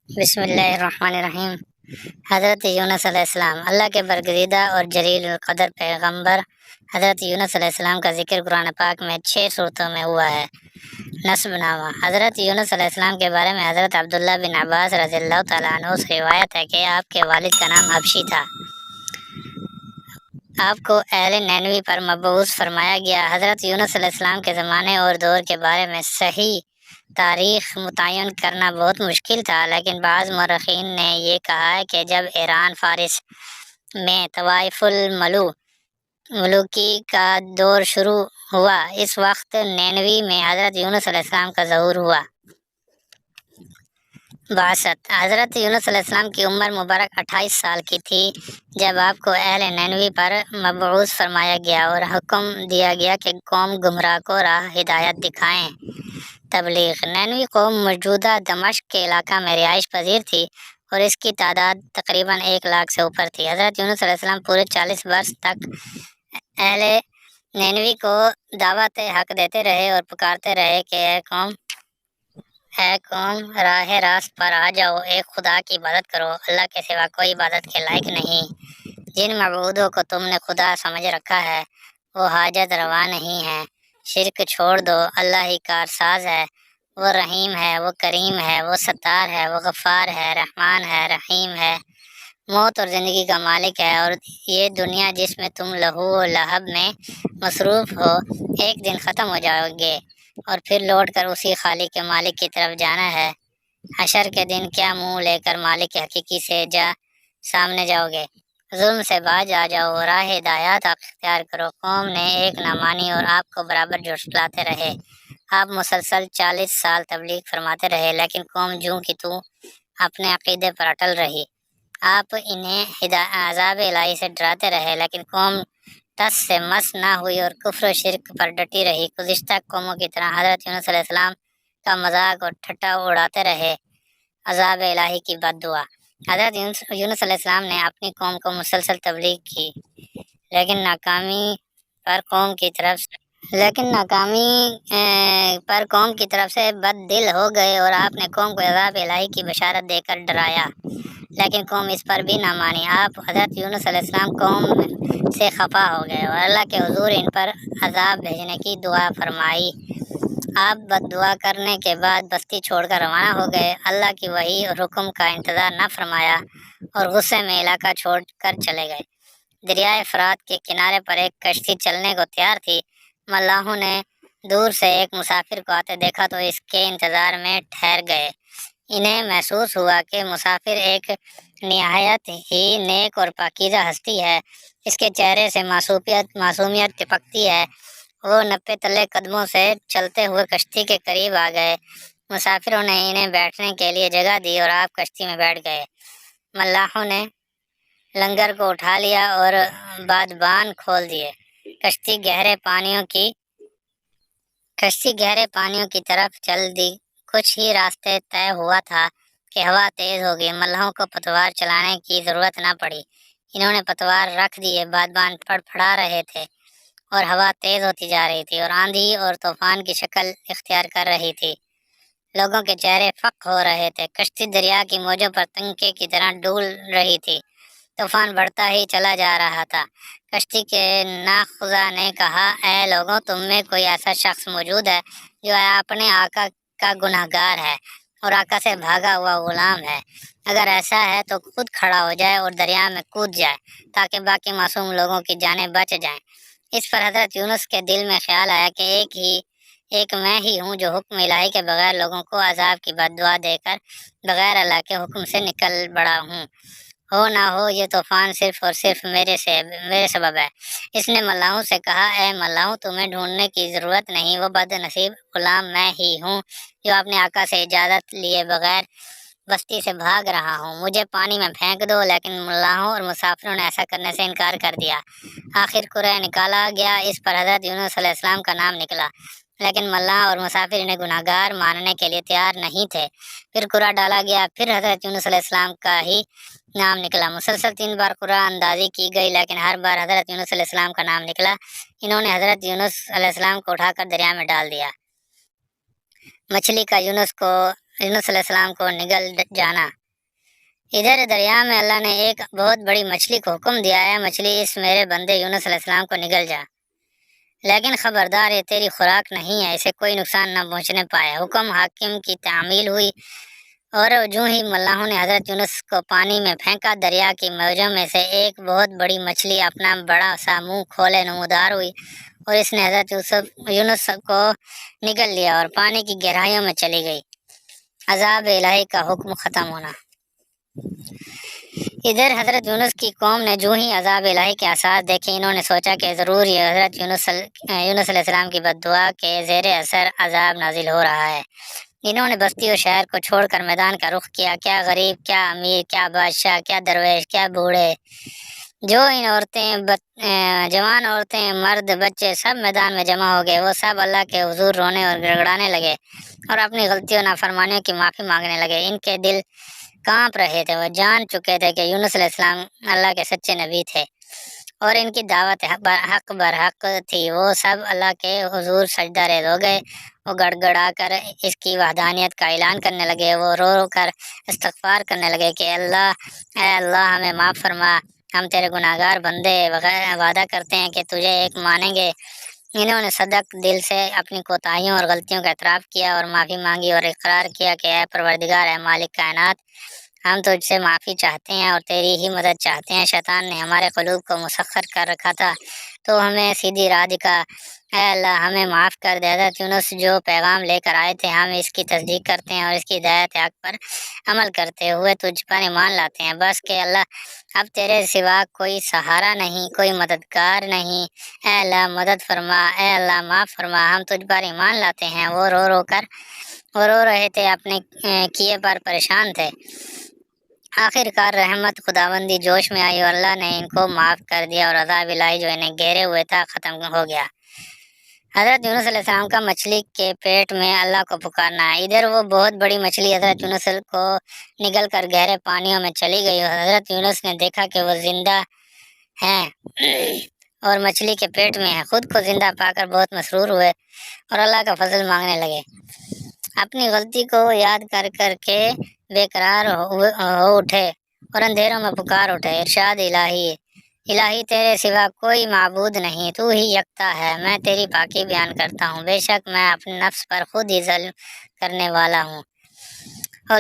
بسم اللہ الرحمن الرحیم۔ حضرت یونس علیہ السلام، اللہ کے برگزیدہ اور جلیل القدر پیغمبر حضرت یونس علیہ السلام کا ذکر قرآن پاک میں 6 صورتوں میں ہوا ہے۔ نسب نامہ: حضرت یونس علیہ السلام کے بارے میں حضرت عبداللہ بن عباس رضی اللہ تعالیٰ عنہ سے روایت ہے کہ آپ کے والد کا نام حبشی تھا۔ آپ کو اہل نینوی پر مبعوث فرمایا گیا۔ حضرت یونس علیہ السلام کے زمانے اور دور کے بارے میں صحیح تاریخ متعین کرنا بہت مشکل تھا، لیکن بعض مورخین نے یہ کہا ہے کہ جب ایران فارس میں طوائف الملوکی کا دور شروع ہوا، اس وقت نینوی میں حضرت یونس علیہ السلام کا ظہور ہوا۔ بعثت: حضرت یونس علیہ السلام کی عمر مبارک 28 سال کی تھی جب آپ کو اہل نینوی پر مبعوث فرمایا گیا اور حکم دیا گیا کہ قوم گمراہ کو راہ ہدایت دکھائیں۔ تبلیغ: نینوی قوم موجودہ دمشق کے علاقہ میں رہائش پذیر تھی اور اس کی تعداد تقریباً 1 لاکھ سے اوپر تھی۔ حضرت یونس علیہ السلام پورے 40 برس تک اہل نینوی کو دعوت حق دیتے رہے اور پکارتے رہے کہ اے قوم، راہ راست پر آ جاؤ، ایک خدا کی عبادت کرو، اللہ کے سوا کوئی عبادت کے لائق نہیں۔ جن معبودوں کو تم نے خدا سمجھ رکھا ہے وہ حاجت روا نہیں ہے، شرک چھوڑ دو، اللہ ہی کارساز ہے، وہ رحیم ہے، وہ کریم ہے، وہ ستار ہے، وہ غفار ہے، رحمان ہے، رحیم ہے، موت اور زندگی کا مالک ہے، اور یہ دنیا جس میں تم لہو و لہب میں مصروف ہو ایک دن ختم ہو جاؤ گے اور پھر لوٹ کر اسی خالق کے مالک کی طرف جانا ہے۔ حشر کے دن کیا منہ لے کر مالک حقیقی سے سامنے جاؤ گے؟ ظلم سے باز آ جاؤ، راہ ہدایات اختیار کرو۔ قوم نے ایک نہ مانی اور آپ کو برابر جھٹلاتے رہے۔ آپ مسلسل 40 سال تبلیغ فرماتے رہے، لیکن قوم جوں کی توں اپنے عقیدے پر اٹل رہی۔ آپ انہیں عذاب الہی سے ڈراتے رہے، لیکن قوم ٹس سے مس نہ ہوئی اور کفر و شرک پر ڈٹی رہی۔ گزشتہ قوموں کی طرح حضرت یونس علیہ السلام کا مذاق اور ٹھٹا اڑاتے رہے۔ عذاب الہی کی بد دعا: حضرت یونس علیہ السلام نے اپنی قوم کو مسلسل تبلیغ کی، لیکن ناکامی پر قوم کی طرف سے بد دل ہو گئے اور آپ نے قوم کو عذاب الہی کی بشارت دے کر ڈرایا، لیکن قوم اس پر بھی نہ مانی۔ آپ حضرت یونس علیہ السلام قوم سے خفا ہو گئے اور اللہ کے حضور ان پر عذاب بھیجنے کی دعا فرمائی۔ آپ بد دعا کرنے کے بعد بستی چھوڑ کر روانہ ہو گئے، اللہ کی وحی اور حکم کا انتظار نہ فرمایا اور غصے میں علاقہ چھوڑ کر چلے گئے۔ دریائے فرات کے کنارے پر ایک کشتی چلنے کو تیار تھی۔ ملاحوں نے دور سے ایک مسافر کو آتے دیکھا تو اس کے انتظار میں ٹھہر گئے۔ انہیں محسوس ہوا کہ مسافر ایک نہایت ہی نیک اور پاکیزہ ہستی ہے، اس کے چہرے سے معصومیت ٹپکتی ہے۔ وہ 90 تلے قدموں سے چلتے ہوئے کشتی کے قریب آ گئے۔ مسافروں نے انہیں بیٹھنے کے لیے جگہ دی اور آپ کشتی میں بیٹھ گئے۔ ملاحوں نے لنگر کو اٹھا لیا اور بادبان کھول دیے۔ کشتی گہرے پانیوں کی طرف چل دی۔ کچھ ہی راستے طے ہوا تھا کہ ہوا تیز ہو گئی۔ ملاحوں کو پتوار چلانے کی ضرورت نہ پڑی، انہوں نے پتوار رکھ دیے۔ بادبان پھڑپھڑا رہے تھے اور ہوا تیز ہوتی جا رہی تھی اور آندھی اور طوفان کی شکل اختیار کر رہی تھی۔ لوگوں کے چہرے فق ہو رہے تھے۔ کشتی دریا کی موجوں پر تنکے کی طرح ڈول رہی تھی۔ طوفان بڑھتا ہی چلا جا رہا تھا۔ کشتی کے ناخذہ نے کہا، اے لوگوں، تم میں کوئی ایسا شخص موجود ہے جو اپنے آقا کا گنہگار ہے اور آقا سے بھاگا ہوا غلام ہے؟ اگر ایسا ہے تو خود کھڑا ہو جائے اور دریا میں کود جائے تاکہ باقی معصوم لوگوں کی جانیں بچ جائیں۔ اس پر حضرت یونس کے دل میں خیال آیا کہ ایک میں ہی ہوں جو حکم الہی کے بغیر لوگوں کو عذاب کی بد دعا دے کر بغیر اللہ کے حکم سے نکل بڑا ہوں۔ ہو نہ ہو یہ طوفان صرف اور صرف میرے سبب ہے۔ اس نے ملاحوں سے کہا، اے ملاحوں، تمہیں ڈھونڈنے کی ضرورت نہیں، وہ بد نصیب غلام میں ہی ہوں جو اپنے آقا سے اجازت لیے بغیر بستی سے بھاگ رہا ہوں۔ مجھے پانی میں پھینک دو، لیکن ملاحوں اور مسافروں نے ایسا کرنے سے انکار کر دیا۔ آخر قرعہ نکالا گیا، اس پر حضرت یونس علیہ السلام کا نام نکلا، لیکن ملاح اور مسافر انہیں گناہگار ماننے کے لیے تیار نہیں تھے۔ پھر قرعہ ڈالا گیا، پھر حضرت یونس علیہ السلام کا ہی نام نکلا۔ مسلسل 3 بار قرعہ اندازی کی گئی، لیکن ہر بار حضرت یونس علیہ السلام کا نام نکلا۔ انہوں نے حضرت یونس علیہ السلام کو اٹھا کر دریا میں ڈال دیا۔ مچھلی کا یونس کو یونس علیہ السلام کو نگل جانا۔ ادھر دریا میں اللہ نے ایک بہت بڑی مچھلی کو حکم دیا ہے، مچھلی اس میرے بندے یونس علیہ السلام کو نگل جا، لیکن خبردار یہ تیری خوراک نہیں ہے، اسے کوئی نقصان نہ پہنچنے پائے۔ حکم حاکم کی تعمیل ہوئی اور جوں ہی ملاحوں نے حضرت یونس کو پانی میں پھینکا، دریا کی موجوں میں سے ایک بہت بڑی مچھلی اپنا بڑا سا منہ کھولے نمودار ہوئی اور اس نے حضرت یونس کو نگل لیا اور پانی کی گہرائیوں میں چلی گئی۔ عذاب الہی کا حکم ختم ہونا۔ ادھر حضرت یونس کی قوم نے جو ہی عذاب الہی کے آثار دیکھے، انہوں نے سوچا کہ ضرور یہ حضرت یونس علیہ السلام کی بد دعا کے زیر اثر عذاب نازل ہو رہا ہے۔ انہوں نے بستی و شہر کو چھوڑ کر میدان کا رخ کیا۔ کیا غریب، کیا امیر، کیا بادشاہ، کیا درویش، کیا بوڑھے، جو ان جوان عورتیں، مرد، بچے سب میدان میں جمع ہو گئے۔ وہ سب اللہ کے حضور رونے اور گڑگڑانے لگے اور اپنی غلطیوں نافرمانیوں کی معافی مانگنے لگے۔ ان کے دل کانپ رہے تھے، وہ جان چکے تھے کہ یونس علیہ السلام اللہ کے سچے نبی تھے اور ان کی دعوت حق برحق تھی۔ وہ سب اللہ کے حضور سجدہ ریز ہو گئے، وہ گڑ گڑا کر اس کی وحدانیت کا اعلان کرنے لگے، وہ رو رو کر استغفار کرنے لگے کہ اے اللہ ہمیں معاف فرما، ہم تیرے گناہگار بندے وعدہ کرتے ہیں کہ تجھے ایک مانیں گے۔ انہوں نے صدق دل سے اپنی کوتاہیوں اور غلطیوں کا اعتراف کیا اور معافی مانگی اور اقرار کیا کہ اے پروردگار، اے مالک کائنات، ہم تجھ سے معافی چاہتے ہیں اور تیری ہی مدد چاہتے ہیں۔ شیطان نے ہمارے قلوب کو مسخر کر رکھا تھا تو ہمیں سیدھی راہ دکھا۔ اے اللہ ہمیں معاف کر دے۔ حضرت یونس جو پیغام لے کر آئے تھے ہم اس کی تصدیق کرتے ہیں اور اس کی ہدایت حق پر عمل کرتے ہوئے تجھ پر ایمان لاتے ہیں۔ بس کہ اللہ اب تیرے سوا کوئی سہارا نہیں، کوئی مددگار نہیں۔ اے اللہ مدد فرما، اے اللہ معاف فرما، ہم تجھ پر ایمان لاتے ہیں۔ وہ رو رہے تھے، اپنے کیے پر پریشان تھے۔ آخر کار رحمت خداوندی جوش میں آئی اور اللہ نے ان کو معاف کر دیا اور عذاب الہی جو انہیں گھیرے ہوئے تھا ختم ہو گیا۔ حضرت یونس علیہ السلام کا مچھلی کے پیٹ میں اللہ کو پکارنا ہے۔ ادھر وہ بہت بڑی مچھلی حضرت یونس کو نگل کر گہرے پانیوں میں چلی گئی اور حضرت یونس نے دیکھا کہ وہ زندہ ہیں اور مچھلی کے پیٹ میں ہے۔ خود کو زندہ پا کر بہت مسرور ہوئے اور اللہ کا فضل مانگنے لگے۔ اپنی غلطی کو یاد کر کر کے بے قرار ہو اٹھے اور اندھیروں میں پکار اٹھے۔ ارشاد الہی تیرے سوا کوئی معبود نہیں، تو ہی یکتا ہے، میں تیری پاکی بیان کرتا ہوں، بے شک میں اپنے نفس پر خود ہی ظلم کرنے والا ہوں۔ اور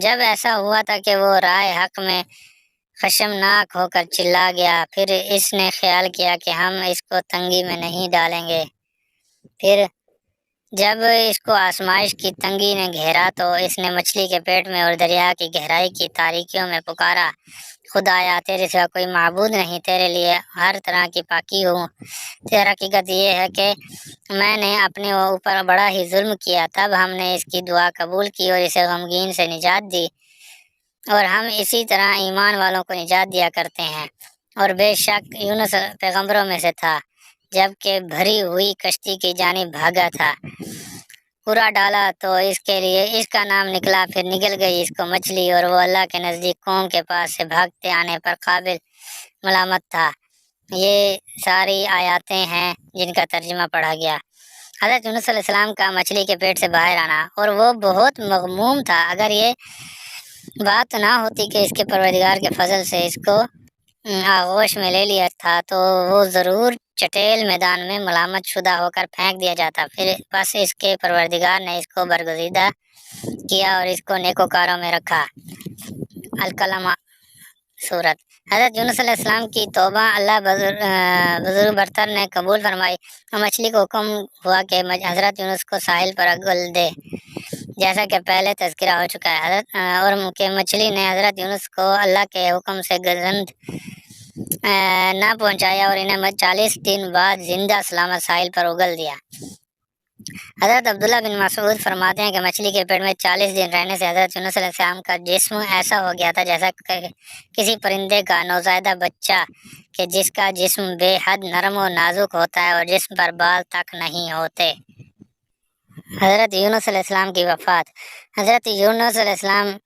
جب ایسا ہوا تھا کہ وہ رائے حق میں خشمناک ہو کر چلا گیا، پھر اس نے خیال کیا کہ ہم اس کو تنگی میں نہیں ڈالیں گے۔ پھر جب اس کو آزمائش کی تنگی نے گھیرا تو اس نے مچھلی کے پیٹ میں اور دریا کی گہرائی کی تاریکیوں میں پکارا، خدایا تیرے سوا کوئی معبود نہیں، تیرے لیے ہر طرح کی پاکی ہوں۔ پھر حقیقت یہ ہے کہ میں نے اپنے اوپر بڑا ہی ظلم کیا، تب ہم نے اس کی دعا قبول کی اور اسے غمگین سے نجات دی، اور ہم اسی طرح ایمان والوں کو نجات دیا کرتے ہیں۔ اور بے شک یونس پیغمبروں میں سے تھا، جبکہ بھری ہوئی کشتی کی جانب بھاگا تھا، پورا ڈالا تو اس کے لیے اس کا نام نکلا، پھر نگل گئی اس کو مچھلی، اور وہ اللہ کے نزدیک قوم کے پاس سے بھاگتے آنے پر قابل ملامت تھا۔ یہ ساری آیاتیں ہیں جن کا ترجمہ پڑھا گیا۔ حضرت یونس علیہ السلام کا مچھلی کے پیٹ سے باہر آنا، اور وہ بہت مغموم تھا۔ اگر یہ بات نہ ہوتی کہ اس کے پروردگار کے فضل سے اس کو آغوش میں لے لیا تھا تو وہ ضرور چٹیل میدان میں ملامت شدہ ہو کر پھینک دیا جاتا، پھر بس اس کے پروردگار نے اس کو برگزیدہ کیا اور اس کو نیکوکاروں میں رکھا۔ القلم سورت۔ حضرت یونس علیہ السلام کی توبہ اللہ بزرگ برتر نے قبول فرمائی اور مچھلی کو حکم ہوا کہ حضرت یونس کو ساحل پر اگل دے، جیسا کہ پہلے تذکرہ ہو چکا ہے، اور کہ مچھلی نے حضرت یونس کو اللہ کے حکم سے گزند نہ پہنچایا اور انہیں 40 دن بعد زندہ سلامت ساحل پر اگل دیا۔ حضرت عبداللہ بن مسعود فرماتے ہیں کہ مچھلی کے پیٹ میں 40 دن رہنے سے حضرت یونس علیہ السلام کا جسم ایسا ہو گیا تھا جیسا کہ کسی پرندے کا نوزائیدہ بچہ، کہ جس کا جسم بے حد نرم و نازک ہوتا ہے اور جسم پر بال تک نہیں ہوتے۔ حضرت یونس علیہ السلام کی وفات۔ حضرت یونس علیہ السلام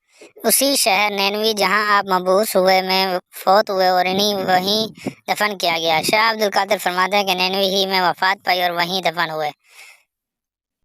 اسی شہر نینوی جہاں آپ مبعوث ہوئے میں فوت ہوئے اور وہیں دفن کیا گیا۔ شاہ عبد القادر فرماتے ہیں کہ نینوی ہی میں وفات پائی اور وہیں دفن ہوئے۔